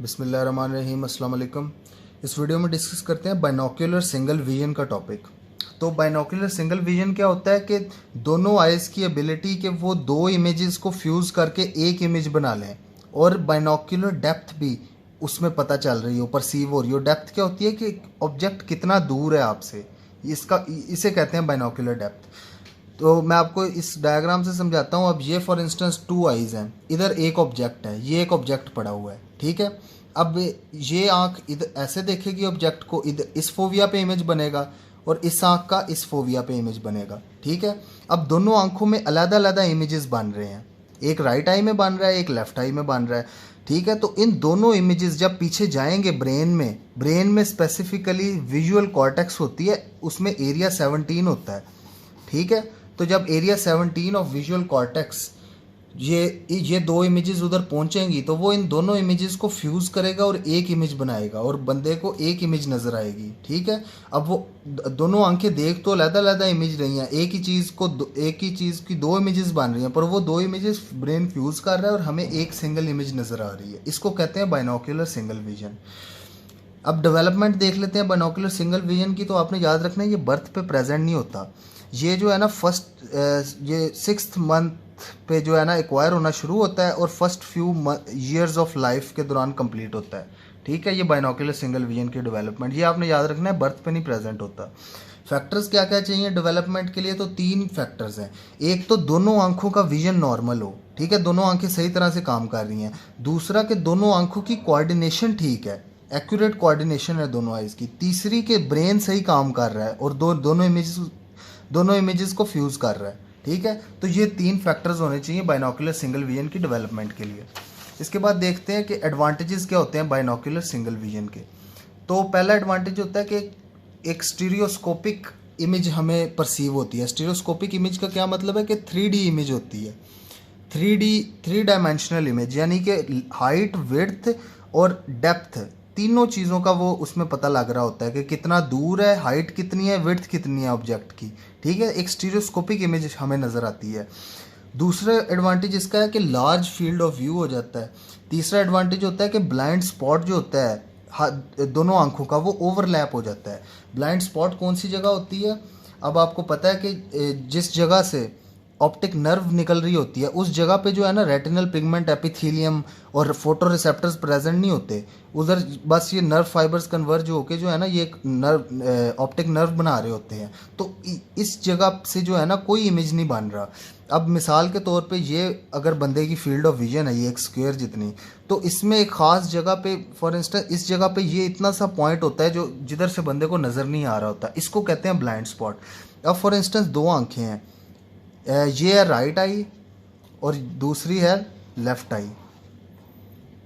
बिस्मिल्लाहिर्रहमानिर्रहीम, अस्सलाम वालेकुम। इस वीडियो में डिस्कस करते हैं बाइनोक्यूलर सिंगल विजन का टॉपिक। तो बाइनोक्यूलर सिंगल विजन क्या होता है कि दोनों आइज़ की एबिलिटी कि वो दो इमेजेस को फ्यूज़ करके एक इमेज बना लें, और बाइनोक्यूलर डेप्थ भी उसमें पता चल रही हो, परसीव हो रही हो। डेप्थ क्या होती है कि ऑब्जेक्ट कितना दूर है आपसे, इसे कहते हैं बाइनोक्यूलर डेप्थ। तो मैं आपको इस डायग्राम से समझाता हूँ। अब ये फॉर इंस्टेंस टू आइज़ हैं, इधर एक ऑब्जेक्ट है, ये एक ऑब्जेक्ट पड़ा हुआ है, ठीक है। अब ये आँख इधर ऐसे देखेगी ऑब्जेक्ट को, इधर इस फोविया पे इमेज बनेगा और इस आँख का इस फोविया पे इमेज बनेगा, ठीक है। अब दोनों आँखों में अलग अलग इमेजेस बन रहे हैं, एक राइट आई में बन रहा है, एक लेफ्ट आई में बन रहा है, ठीक है। तो इन दोनों इमेजेस जब पीछे जाएंगे ब्रेन में स्पेसिफिकली विजुअल कॉर्टेक्स होती है, उसमें एरिया 17 होता है, ठीक है। तो जब एरिया 17 ऑफ विजुअल कॉर्टेक्स ये दो इमेजेस उधर पहुंचेंगी तो वो इन दोनों इमेजेस को फ्यूज़ करेगा और एक इमेज बनाएगा और बंदे को एक इमेज नज़र आएगी, ठीक है। अब वो दोनों आंखें देख तो अलग-अलग इमेज रही हैं, एक ही चीज़ की दो इमेजेस बन रही हैं, पर वो दो इमेजेस ब्रेन फ्यूज़ कर रहा है और हमें एक सिंगल इमेज नज़र आ रही है। इसको कहते हैं बाइनोक्यूलर सिंगल विजन। अब डेवलपमेंट देख लेते हैं बाइनोक्यूलर सिंगल विजन की। तो आपने याद रखना है ये बर्थ पे प्रेजेंट नहीं होता, ये जो है ना ये 6th मंथ पे जो है ना एक्वायर होना शुरू होता है और first few years of life के दौरान कंप्लीट होता है, ठीक है। ये बाइनोक्यूलर सिंगल विजन की डेवलपमेंट, ये आपने याद रखना है, बर्थ पे नहीं प्रेजेंट होता। फैक्टर्स क्या क्या चाहिए डेवलपमेंट के लिए? तो 3 फैक्टर्स हैं। एक तो दोनों आंखों का विजन नॉर्मल हो, ठीक है, दोनों आंखें सही तरह से काम कर रही हैं। दूसरा कि दोनों आंखों की कोऑर्डिनेशन ठीक है, एक्यूरेट कोऑर्डिनेशन है दोनों आइज़ की। तीसरी के ब्रेन सही काम कर रहा है और दोनों इमेजेस को फ्यूज़ कर रहा है, ठीक है। तो ये 3 फैक्टर्स होने चाहिए बाइनोक्यूलर सिंगल विजन की डेवलपमेंट के लिए। इसके बाद देखते हैं कि एडवांटेजेस क्या होते हैं बाइनोक्यूलर सिंगल विजन के। तो पहला एडवांटेज होता है कि एक स्टीरियोस्कोपिक इमेज हमें परसीव होती है। स्टीरियोस्कोपिक इमेज का क्या मतलब है कि 3D इमेज होती है, 3 डायमेंशनल इमेज, यानी कि हाइट, विड्थ और डेप्थ, तीनों चीज़ों का वो उसमें पता लग रहा होता है कि कितना दूर है, हाइट कितनी है, विड्थ कितनी है ऑब्जेक्ट की, ठीक है। एक स्टीरियोस्कोपिक इमेज हमें नज़र आती है। दूसरा एडवांटेज इसका है कि लार्ज फील्ड ऑफ व्यू हो जाता है। तीसरा एडवांटेज होता है कि ब्लाइंड स्पॉट जो होता है दोनों आंखों का, वो ओवरलैप हो जाता है। ब्लाइंड स्पॉट कौन सी जगह होती है? अब आपको पता है कि जिस जगह से ऑप्टिक नर्व निकल रही होती है उस जगह पे जो है ना रेटिनल पिगमेंट, एपिथेलियम और फोटो रिसेप्टर्स प्रेजेंट नहीं होते, उधर बस ये नर्व फाइबर्स कन्वर्ज होके जो है ना ये एक नर्व, ऑप्टिक नर्व बना रहे होते हैं। तो इस जगह से जो है ना कोई इमेज नहीं बन रहा। अब मिसाल के तौर पे ये अगर बंदे की फील्ड ऑफ विजन है ये एक स्क्वायर जितनी, तो इसमें एक ख़ास जगह पे फॉर इंस्टेंस इस जगह पे ये इतना सा पॉइंट होता है जो जिधर से बंदे को नज़र नहीं आ रहा होता, इसको कहते हैं ब्लाइंड स्पॉट। अब फॉर इंस्टेंस दो आंखें हैं, ये है राइट आई और दूसरी है लेफ्ट आई,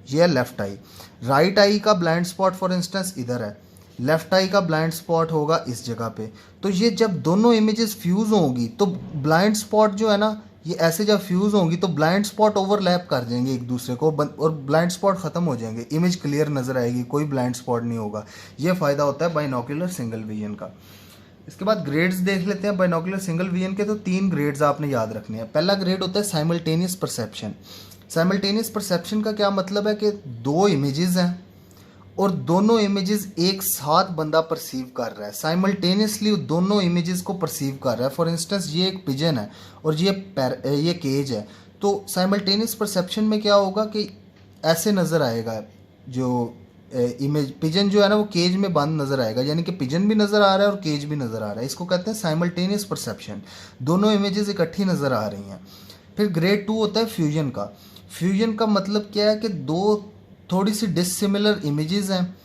ये है लेफ्ट आई। राइट आई का ब्लाइंड स्पॉट फॉर इंस्टेंस इधर है, लेफ्ट आई का ब्लाइंड स्पॉट होगा इस जगह पे। तो ये जब दोनों इमेजेस फ्यूज़ होंगी तो ब्लाइंड स्पॉट जो है ना ये ऐसे जब फ्यूज़ होंगी तो ब्लाइंड स्पॉट ओवरलैप कर देंगे एक दूसरे को और ब्लाइंड स्पॉट ख़त्म हो जाएंगे, इमेज क्लियर नज़र आएगी, कोई ब्लाइंड स्पॉट नहीं होगा। ये फ़ायदा होता है बाइनोक्यूलर सिंगल विजन का। इसके बाद ग्रेड्स देख लेते हैं बाइनोक्यूलर सिंगल विजन के। तो 3 ग्रेड्स आपने याद रखने हैं। पहला ग्रेड होता है साइमल्टेनियस परसेप्शन। साइमल्टेनियस परसेप्शन का क्या मतलब है कि दो इमेजेस हैं और दोनों इमेजेस एक साथ बंदा परसीव कर रहा है, साइमल्टेनियसली दोनों इमेजेस को परसीव कर रहा है। फॉर इंस्टेंस ये एक पिजन है और ये केज है, तो साइमल्टेनियस परसेप्शन में क्या होगा कि ऐसे नज़र आएगा, जो इमेज पिजन जो है ना वो केज में बंद नज़र आएगा, यानी कि पिजन भी नज़र आ रहा है और केज भी नज़र आ रहा है। इसको कहते हैं साइमल्टेनियस परसेप्शन, दोनों इमेजेस इकट्ठी नज़र आ रही हैं। फिर ग्रेड 2 होता है फ्यूजन का। फ्यूजन का मतलब क्या है कि दो थोड़ी सी डिसिमिलर इमेजेस हैं,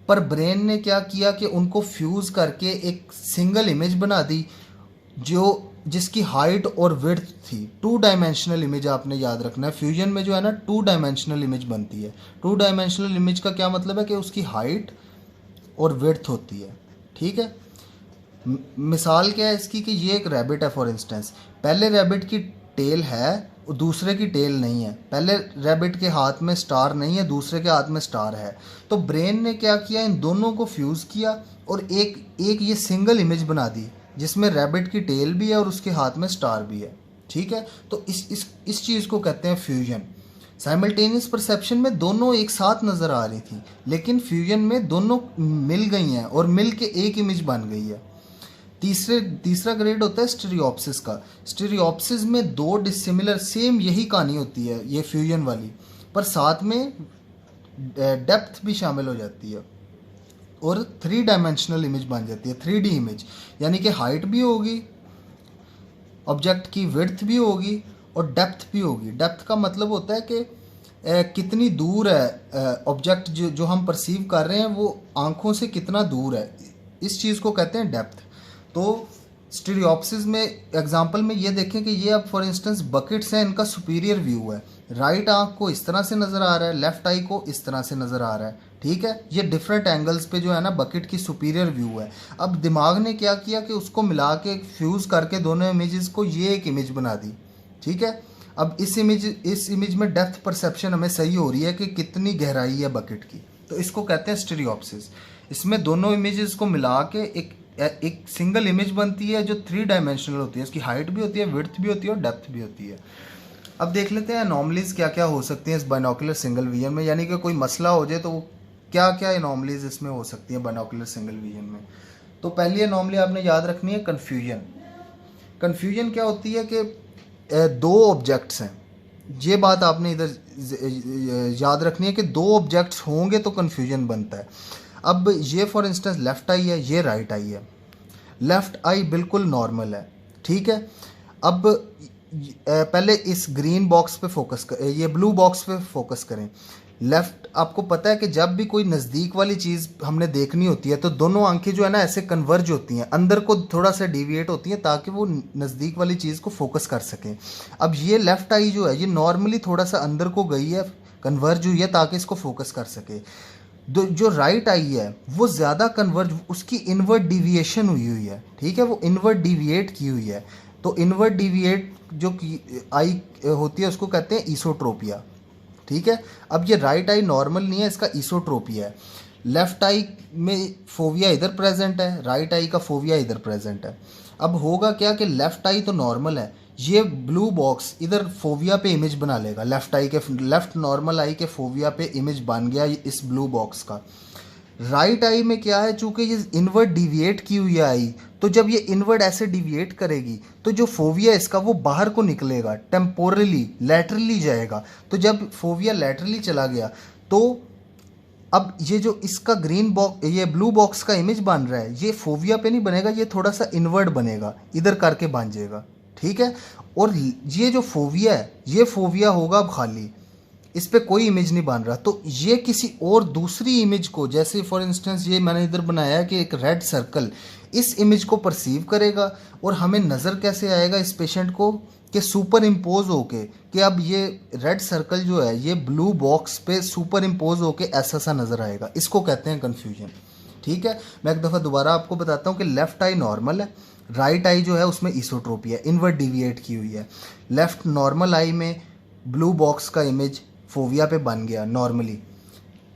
पर ब्रेन ने क्या किया कि उनको फ्यूज़ करके एक सिंगल इमेज बना दी जिसकी हाइट और विड्थ थी। 2 डायमेंशनल इमेज आपने याद रखना है। फ्यूजन में जो है ना 2 डायमेंशनल इमेज बनती है। 2 डायमेंशनल इमेज का क्या मतलब है कि उसकी हाइट और विड्थ होती है, ठीक है। मिसाल क्या है इसकी कि ये एक रैबिट है फॉर इंस्टेंस, पहले रैबिट की टेल है और दूसरे की टेल नहीं है, पहले रैबिट के हाथ में स्टार नहीं है, दूसरे के हाथ में स्टार है। तो ब्रेन ने क्या किया, इन दोनों को फ्यूज़ किया और एक ये सिंगल इमेज बना दी जिसमें रैबिट की टेल भी है और उसके हाथ में स्टार भी है, ठीक है। तो इस चीज़ को कहते हैं फ्यूजन। साइमल्टेनियस परसेप्शन में दोनों एक साथ नज़र आ रही थी, लेकिन फ्यूजन में दोनों मिल गई हैं और मिल के एक इमेज बन गई है। तीसरा ग्रेड होता है स्टीरियोप्सिस का। स्टीरियोप्सिस में दो डिसिमिलर सेम यही कहानी होती है ये फ्यूजन वाली, पर साथ में डेप्थ भी शामिल हो जाती है और 3 डायमेंशनल इमेज बन जाती है, 3D इमेज, यानी कि हाइट भी होगी, ऑब्जेक्ट की विड्थ भी होगी और डेप्थ भी होगी। डेप्थ का मतलब होता है कि कितनी दूर है ऑब्जेक्ट जो हम परसीव कर रहे हैं वो आंखों से कितना दूर है, इस चीज़ को कहते हैं डेप्थ। तो स्टीरियोप्सिस में एग्जांपल में ये देखें कि ये अब फॉर इंस्टेंस बकेट्स हैं, इनका सुपीरियर व्यू है। राइट आंख को इस तरह से नज़र आ रहा है, लेफ्ट आई को इस तरह से नज़र आ रहा है, ठीक है। ये डिफरेंट एंगल्स पे जो है ना बकेट की सुपीरियर व्यू है। अब दिमाग ने क्या किया कि उसको मिला के फ्यूज़ करके दोनों इमेजेस को ये एक इमेज बना दी, ठीक है। अब इस इमेज में डेप्थ परसेप्शन हमें सही हो रही है कि कितनी गहराई है बकेट की, तो इसको कहते हैं स्टीरियोप्सिस। इसमें दोनों इमेजेस को मिला के एक सिंगल इमेज बनती है जो 3 डायमेंशनल होती है, इसकी हाइट भी होती है, विड्थ भी होती है और डेप्थ भी होती है। अब देख लेते हैं एनॉमलीज क्या क्या हो सकती हैं इस बाइनोकुलर सिंगल विजन में, यानी कि कोई मसला हो जाए तो क्या क्या एनॉमलीज इसमें हो सकती हैं बाइनोकुलर सिंगल विजन में। तो पहली एनॉमली आपने याद रखनी है कन्फ्यूजन। कन्फ्यूजन क्या होती है कि दो ऑब्जेक्ट्स हैं, ये बात आपने इधर याद रखनी है कि दो ऑब्जेक्ट्स होंगे तो कन्फ्यूजन बनता है। अब ये फॉर इंस्टेंस लेफ़्ट आई है, ये राइट आई है। लेफ़्ट आई बिल्कुल नॉर्मल है, ठीक है। अब पहले इस ग्रीन बॉक्स पे फोकस कर, ये ब्लू बॉक्स पे फोकस करें। लेफ़्ट, आपको पता है कि जब भी कोई नज़दीक वाली चीज़ हमने देखनी होती है तो दोनों आंखें जो है ना ऐसे कन्वर्ज होती हैं, अंदर को थोड़ा सा डिविएट होती हैं ताकि वो नज़दीक वाली चीज़ को फोकस कर सकें। अब ये लेफ़्ट आई जो है ये नॉर्मली थोड़ा सा अंदर को गई है, कन्वर्ज हुई है ताकि इसको फोकस कर सके। जो राइट आई है वो ज़्यादा कन्वर्ज, उसकी इनवर्ड डिविएशन हुई है, ठीक है, वो इनवर्ड डिविएट की हुई है। तो इनवर्ड डिविएट जो आई होती है उसको कहते हैं ईसोट्रोपिया, ठीक है। अब ये राइट आई नॉर्मल नहीं है, इसका ईसोट्रोपिया है। लेफ्ट आई में फोविया इधर प्रेजेंट है, राइट आई का फोविया इधर प्रेजेंट है। अब होगा क्या कि लेफ्ट आई तो नॉर्मल है, ये ब्लू बॉक्स इधर फोविया पे इमेज बना लेगा, लेफ्ट आई के, लेफ्ट नॉर्मल आई के फोविया पे इमेज बन गया इस ब्लू बॉक्स का। राइट आई में क्या है, चूंकि ये इनवर्ड डिविएट की हुई आई, तो जब ये इनवर्ड ऐसे डिविएट करेगी तो जो फोविया इसका वो बाहर को निकलेगा, टेम्पोरली लैटरली जाएगा। तो जब फोविया लैटरली चला गया तो अब ये जो इसका ग्रीन बॉक्स, ये ब्लू बॉक्स का इमेज बन रहा है, ये फोविया पे नहीं बनेगा, ये थोड़ा सा इनवर्ड बनेगा, इधर करके बन जाएगा, ठीक है। और ये जो फोविया है ये फोविया होगा अब खाली, इस पे कोई इमेज नहीं बन रहा, तो ये किसी और दूसरी इमेज को, जैसे फॉर इंस्टेंस ये मैंने इधर बनाया है कि एक रेड सर्कल, इस इमेज को परसीव करेगा और हमें नज़र कैसे आएगा इस पेशेंट को कि सुपर इम्पोज होके कि अब ये रेड सर्कल जो है ये ब्लू बॉक्स पे सुपर इम्पोज होके ऐसा सा नज़र आएगा, इसको कहते हैं कन्फ्यूजन, ठीक है। मैं एक दफ़ा दोबारा आपको बताता हूँ कि लेफ़्ट आई नॉर्मल है, राइट आई जो है उसमें ईसोट्रोपी है, इनवर्ड डिविएट की हुई है। लेफ़्ट नॉर्मल आई में ब्लू बॉक्स का इमेज फोविया पे बन गया नॉर्मली।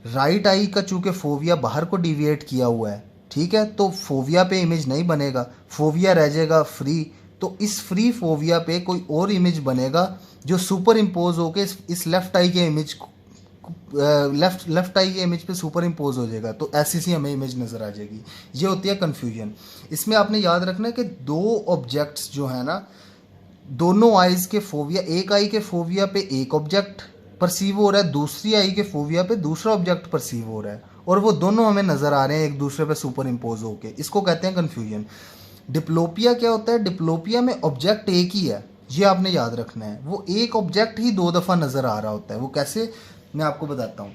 राइट आई का चूँकि फोविया बाहर को डिविएट किया हुआ है, ठीक है, तो फोविया पे इमेज नहीं बनेगा, फोविया रह जाएगा फ्री। तो इस फ्री फोविया पे कोई और इमेज बनेगा जो सुपर इम्पोज होके इस लेफ्ट आई के इमेज को, लेफ्ट आई के इमेज पे सुपर इम्पोज हो जाएगा, तो ऐसी सी हमें इमेज नज़र आ जाएगी। ये होती है कन्फ्यूजन। इसमें आपने याद रखना है कि दो ऑब्जेक्ट्स जो है ना, दोनों आइज़ के फोविया, एक आई के फोविया पे एक ऑब्जेक्ट परसीव हो रहा है, दूसरी आई के फोविया पे दूसरा ऑब्जेक्ट परसीव हो रहा है, और वो दोनों हमें नज़र आ रहे हैं एक दूसरे पे सुपर इम्पोज होके, इसको कहते हैं कन्फ्यूजन। डिप्लोपिया क्या होता है, डिप्लोपिया में ऑब्जेक्ट एक ही है, ये आपने याद रखना है, वो एक ऑब्जेक्ट ही दो दफ़ा नज़र आ रहा होता है। वो कैसे, मैं आपको बताता हूँ।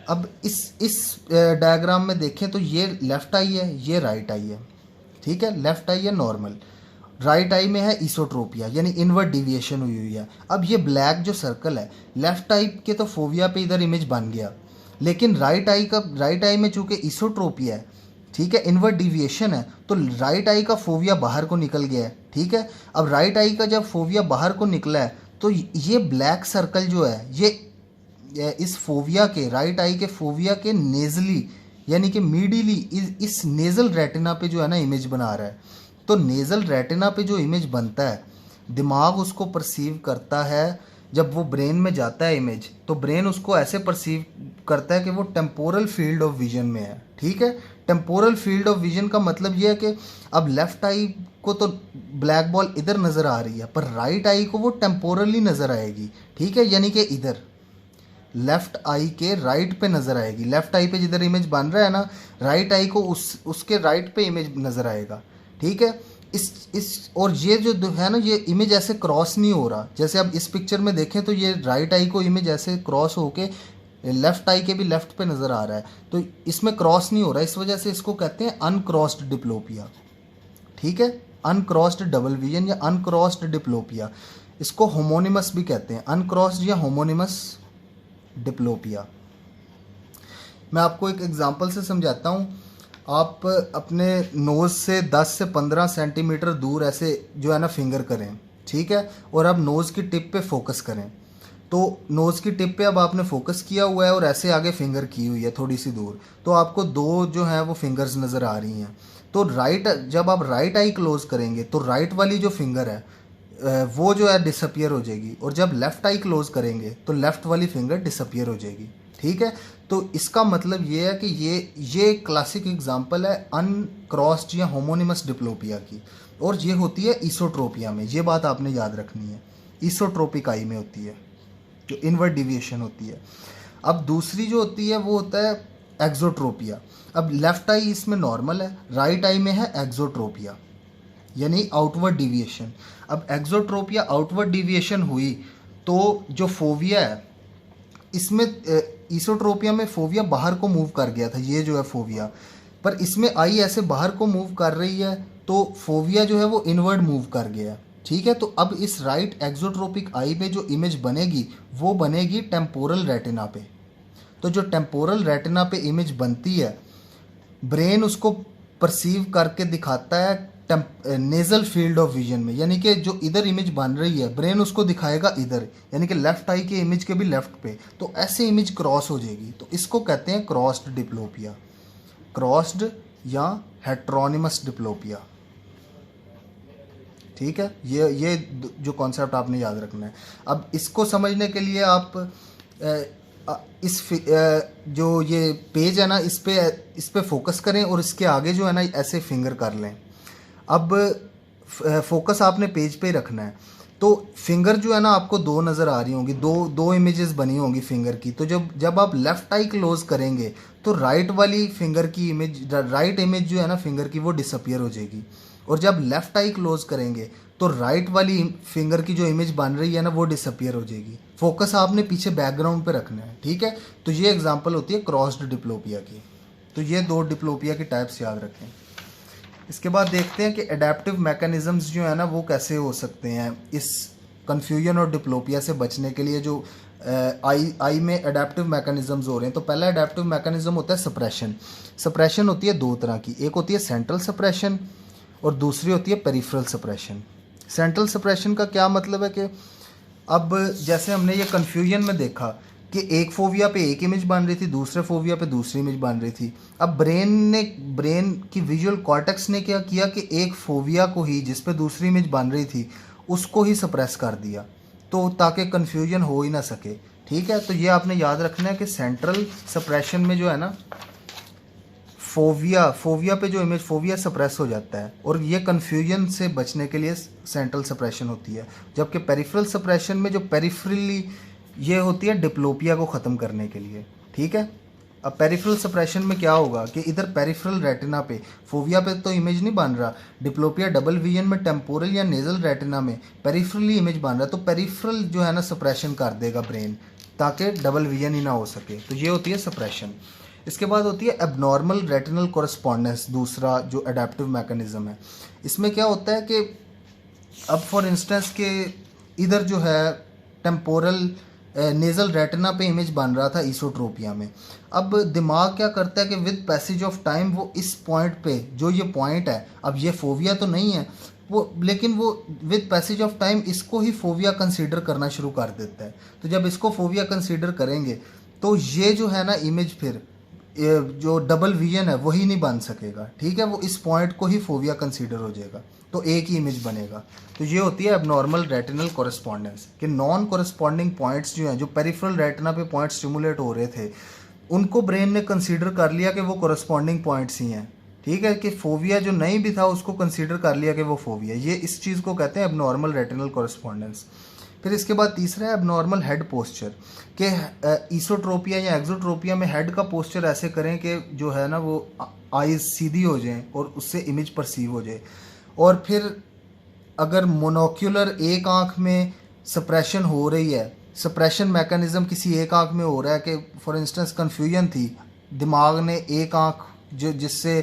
अब इस डायग्राम में देखें तो ये लेफ़्ट आई है, ये राइट आई है, ठीक है। लेफ़्ट आई है नॉर्मल, राइट आई में है ईसोट्रोपिया यानी इनवर्ड डिविएशन हुई हुई है। अब ये ब्लैक जो सर्कल है, लेफ़्ट आई के तो फोविया पे इधर इमेज बन गया, लेकिन राइट आई में चूँकि ईसोट्रोपिया है, ठीक है, इनवर्ड डिविएशन है, तो राइट आई का फोविया बाहर को निकल गया है, ठीक है। अब राइट आई का जब फोविया बाहर को निकला है तो ये ब्लैक सर्कल जो है ये इस फोविया के, राइट आई के फोविया के नेजली यानी कि मीडियली इस नेज़ल रेटिना पे जो है ना इमेज बना रहा है। तो नेज़ल रेटिना पे जो इमेज बनता है, दिमाग उसको परसीव करता है जब वो ब्रेन में जाता है इमेज, तो ब्रेन उसको ऐसे परसीव करता है कि वो टेम्पोरल फील्ड ऑफ विजन में है। ठीक है, टेम्पोरल फील्ड ऑफ विजन का मतलब ये है कि अब लेफ्ट आई को तो ब्लैक बॉल इधर नज़र आ रही है, पर राइट आई को वो टेम्पोरली नज़र आएगी। ठीक है, यानी कि इधर लेफ्ट आई के राइट पे नज़र आएगी। लेफ्ट आई पे जिधर इमेज बन रहा है ना, राइट आई को उसके राइट पे इमेज नज़र आएगा। ठीक है, इस और ये जो है ना, ये इमेज ऐसे क्रॉस नहीं हो रहा। जैसे अब इस पिक्चर में देखें तो ये राइट आई को इमेज ऐसे क्रॉस होके लेफ्ट आई के भी लेफ्ट पे नज़र आ रहा है, तो इसमें क्रॉस नहीं हो रहा। इस वजह से इसको कहते हैं अनक्रॉस्ड डिप्लोपिया। ठीक है, अनक्रॉस्ड डबल विजन या अनक्रॉस्ड डिप्लोपिया, इसको होमोनिमस भी कहते हैं, अनक्रॉस्ड या होमोनिमस डिप्लोपिया। मैं आपको एक एग्जांपल से समझाता हूँ। आप अपने नोज़ से 10 से 15 सेंटीमीटर दूर ऐसे जो है ना फिंगर करें। ठीक है, और अब नोज़ की टिप पे फोकस करें। तो नोज़ की टिप पे अब आपने फोकस किया हुआ है और ऐसे आगे फिंगर की हुई है थोड़ी सी दूर, तो आपको दो जो है वो फिंगर्स नज़र आ रही हैं। तो जब आप राइट आई क्लोज करेंगे तो राइट वाली जो फिंगर है वो जो है डिसअपियर हो जाएगी, और जब लेफ़्ट आई क्लोज करेंगे तो लेफ़्ट वाली फिंगर डिसअपियर हो जाएगी। ठीक है, तो इसका मतलब ये है कि ये क्लासिक एग्जांपल है अनक्रॉस्ड या होमोनिमस डिप्लोपिया की, और ये होती है ईसोट्रोपिया में। ये बात आपने याद रखनी है, ईसोट्रोपिक आई में होती है जो इनवर्ड डिविएशन होती है। अब दूसरी जो होती है वो होता है एक्सोट्रोपिया। अब लेफ्ट आई इसमें नॉर्मल है, राइट आई में है एक्सोट्रोपिया यानी आउटवर्ड डिविएशन। अब एक्सोट्रोपिया आउटवर्ड डिविएशन हुई तो जो फोविया है इसमें ईसोट्रोपिया में फोविया बाहर को मूव कर गया था, ये जो है फोविया, पर इसमें आई ऐसे बाहर को मूव कर रही है तो फोविया जो है वो इनवर्ड मूव कर गया। ठीक है, तो अब इस राइट एक्सोट्रोपिक आई में जो इमेज बनेगी वो बनेगी टेम्पोरल रेटिना पे। तो जो टेम्पोरल रेटिना पे इमेज बनती है, ब्रेन उसको परसीव करके दिखाता है नेजल फील्ड ऑफ विजन में, यानी कि जो इधर इमेज बन रही है ब्रेन उसको दिखाएगा इधर, यानी कि लेफ्ट आई के इमेज के भी लेफ्ट पे, तो ऐसे इमेज क्रॉस हो जाएगी। तो इसको कहते हैं क्रॉस्ड डिप्लोपिया, क्रॉस्ड या हेट्रोनिमस डिप्लोपिया। ठीक है, ये जो कॉन्सेप्ट आपने याद रखना है। अब इसको समझने के लिए आप जो ये पेज है ना, इस पे फोकस करें और इसके आगे जो है ना ऐसे फिंगर कर लें। अब फोकस आपने पेज पे ही रखना है। तो फिंगर जो है ना आपको दो नज़र आ रही होंगी, दो इमेजेस बनी होंगी फिंगर की। तो जब आप लेफ़्ट आई क्लोज करेंगे तो राइट वाली फिंगर की इमेज, राइट इमेज जो है ना फिंगर की वो डिसअपियर हो जाएगी, और जब लेफ़्ट आई क्लोज करेंगे तो राइट वाली फिंगर की जो इमेज बन रही है ना वो डिसअपियर हो जाएगी। फोकस आपने पीछे बैकग्राउंड पे रखना है। ठीक है, तो ये एग्जांपल होती है क्रॉस्ड डिप्लोपिया की। तो ये दो डिप्लोपिया की टाइप्स याद रखें। इसके बाद देखते हैं कि एडेप्टिव मैकेनिज़म्स जो है ना वो कैसे हो सकते हैं इस कन्फ्यूजन और डिप्लोपिया से बचने के लिए। जो आई में एडेप्टिव मैकेनिज़म्स हो रहे हैं, तो पहला एडेप्टिव मैकेनिज़्म होता है सप्रेशन। सप्रेशन होती है दो तरह की, एक होती है सेंट्रल सप्रेशन और दूसरी होती है पेरिफेरल सप्रेशन। सेंट्रल सप्रेशन का क्या मतलब है कि अब जैसे हमने ये कन्फ्यूजन में देखा कि एक फोविया पे एक इमेज बन रही थी, दूसरे फोविया पे दूसरी इमेज बन रही थी। अब ब्रेन की विजुअल कॉर्टेक्स ने क्या किया कि एक फोविया को ही, जिस पे दूसरी इमेज बन रही थी, उसको ही सप्रेस कर दिया, तो ताकि कन्फ्यूजन हो ही ना सके। ठीक है, तो ये आपने याद रखना है कि सेंट्रल सप्रेशन में जो है ना फोविया पे जो इमेज फोविया सप्रेस हो जाता है, और ये कन्फ्यूजन से बचने के लिए सेंट्रल सप्रेशन होती है। जबकि पेरिफेरल सप्रेशन में जो पेरिफेरली ये होती है डिप्लोपिया को ख़त्म करने के लिए। ठीक है, अब पेरिफेरल सप्रेशन में क्या होगा कि इधर पेरिफेरल रेटिना पे, फोविया पे तो इमेज नहीं बन रहा, डिप्लोपिया डबल विजन में टेम्पोरल या नेजल रेटिना में पेरिफेरली इमेज बन रहा है, तो पेरिफेरल जो है ना सप्रेशन कर देगा ब्रेन, ताकि डबल विजन ही ना हो सके। तो ये होती है सप्रेशन। इसके बाद होती है एबनॉर्मल रेटिनल कोरेस्पॉन्डेंस, दूसरा जो अडेप्टिव मैकेनिज्म है। इसमें क्या होता है कि अब फॉर इंस्टेंस के इधर जो है टेम्पोरल नेजल रेटिना पे इमेज बन रहा था ईसोट्रोपिया में। अब दिमाग क्या करता है कि विद पैसेज ऑफ टाइम वो इस पॉइंट पे, जो ये पॉइंट है, अब ये फोविया तो नहीं है वो, लेकिन वो विद पैसेज ऑफ टाइम इसको ही फोविया कंसीडर करना शुरू कर देता है। तो जब इसको फोविया कंसीडर करेंगे तो ये जो है ना इमेज फिर जो डबल विजन है वही नहीं बन सकेगा। ठीक है, वो इस पॉइंट को ही फोविया कंसीडर हो जाएगा। तो एक ही इमेज बनेगा। तो ये होती है एबनॉर्मल रेटिनल कोरेस्पॉन्डेंस कि नॉन कोरेस्पॉन्डिंग पॉइंट्स जो हैं, जो पेरिफेरल रेटिना पे पॉइंट स्टिमुलेट हो रहे थे, उनको ब्रेन ने कंसीडर कर लिया कि वो कोरेस्पॉन्डिंग पॉइंट्स ही हैं। ठीक है, कि फोविया जो नहीं भी था उसको कंसीडर कर लिया कि वो फोविया। ये इस चीज़ को कहते हैं एबनॉर्मल रेटिनल कोरेस्पॉन्डेंस। फिर इसके बाद तीसरा है एबनॉर्मल हेड पोस्चर, कि ईसोट्रोपिया या एक्सोट्रोपिया में हेड का पोस्चर ऐसे करें कि जो है ना वो आईज सीधी हो जाएं और उससे इमेज परसीव हो जाए। और फिर अगर मोनोक्यूलर एक आंख में सप्रेशन हो रही है, सप्रेशन मैकेनिज्म किसी एक आंख में हो रहा है, कि फॉर इंस्टेंस कन्फ्यूजन थी, दिमाग ने एक आंख जो जिससे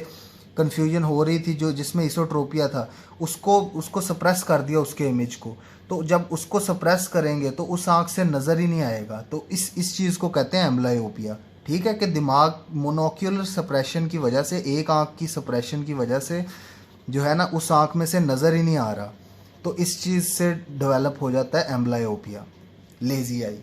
कन्फ्यूजन हो रही थी, जो जिसमें इसोट्रोपिया था, उसको सप्रेस कर दिया उसके इमेज को। तो जब उसको सप्रेस करेंगे तो उस आंख से नज़र ही नहीं आएगा। तो इस चीज़ को कहते हैं एम्ब्लायोपिया। ठीक है, कि दिमाग मोनोक्यूलर सप्रेशन की वजह से, एक आंख की सप्रेशन की वजह से जो है ना उस आंख में से नज़र ही नहीं आ रहा। तो इस चीज़ से डेवलप हो जाता है एम्ब्लायोपिया, लेजी आई।